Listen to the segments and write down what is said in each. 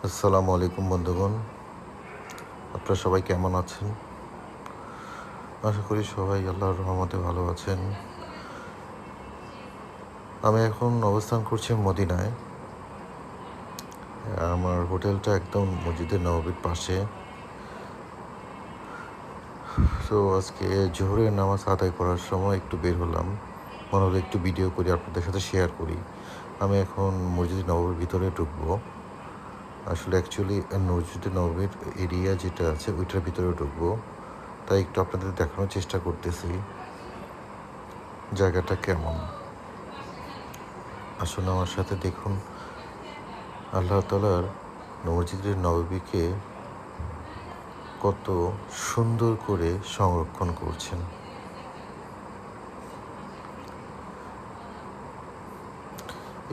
আসসালামু আলাইকুম বন্ধুগণ, আপনারা সবাই কেমন আছেন? আশা করি সবাই আল্লাহর রহমতে ভালো আছেন। আমি এখন অবস্থান করছি মদিনায়। আমার হোটেলটা একদম মসজিদে নববীর পাশে। তো আজকে জোহরের নামাজ আদায় করার সময় একটু বের হলাম, মনে হলো একটু ভিডিও করি, আপনাদের সাথে শেয়ার করি। আমি এখন মসজিদে নববীর ভিতরে ঢুকবো। আসলে অ্যাকচুয়ালি মসজিদে নববীর এরিয়া যেটা আছে ওইটার ভিতরে ঢুকবো, তাই একটু আপনাদের দেখানোর চেষ্টা করতেছি জায়গাটা কেমন। আসুন আমার সাথে দেখুন আল্লাহ তাআলার মসজিদের নববীকে কত সুন্দর করে সংরক্ষণ করছেন।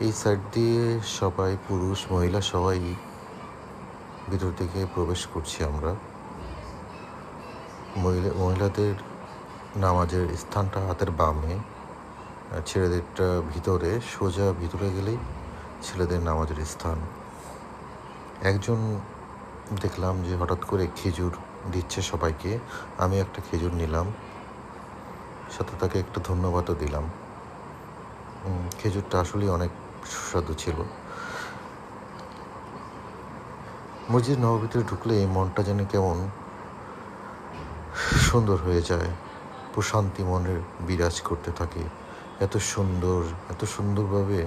এই সাইড দিয়ে সবাই, পুরুষ মহিলা সবাই ভিতর থেকে প্রবেশ করছি আমরা। মহিলাদের নামাজের স্থানটা হাতের বামে, আর ছেলেদেরটা ভিতরে। সোজা ভিতরে গেলেই ছেলেদের নামাজের স্থান। একজন দেখলাম যে হঠাৎ করে খেজুর দিচ্ছে সবাইকে। আমি একটা খেজুর নিলাম, সাথে তাকে একটা ধন্যবাদও দিলাম। খেজুরটা আসলেই অনেক সুস্বাদু ছিল। মসজিদ নববীতে ঢুকলে মনটা যেন কেমন সুন্দর হয়ে যায়, প্রশান্তি মনের বিরাজ করতে থাকে। এত সুন্দরভাবে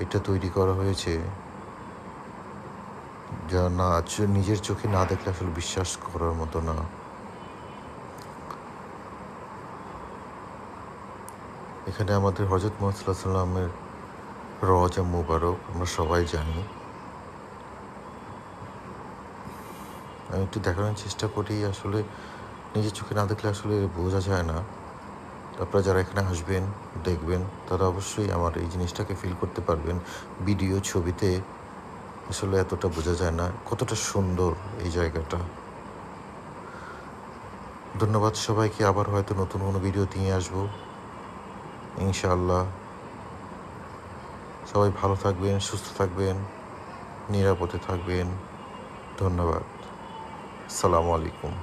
এটা তৈরি করা হয়েছে, যা না নিজের চোখে না দেখলে আসলে বিশ্বাস করার মতো না। এখানে আমাদের হজরত মুহাম্মদ সাল্লাল্লাহু আলাইহি সাল্লামের রওজা মুবারক আমরা সবাই জানি। আমি একটু দেখানোর চেষ্টা করি, আসলে নিজের চোখে না দেখলে আসলে বোঝা যায় না। আপনারা যারা এখানে আসবেন, দেখবেন, তারা অবশ্যই আমার এই জিনিসটাকে ফিল করতে পারবেন। ভিডিও ছবিতে আসলে এতটা বোঝা যায় না কতটা সুন্দর এই জায়গাটা। ধন্যবাদ সবাইকে। আবার হয়তো নতুন কোনো ভিডিও নিয়ে আসবো ইনশাআল্লাহ। সবাই ভালো থাকবেন, সুস্থ থাকবেন, নিরাপদে থাকবেন। ধন্যবাদ। আসসালামু আলাইকুম।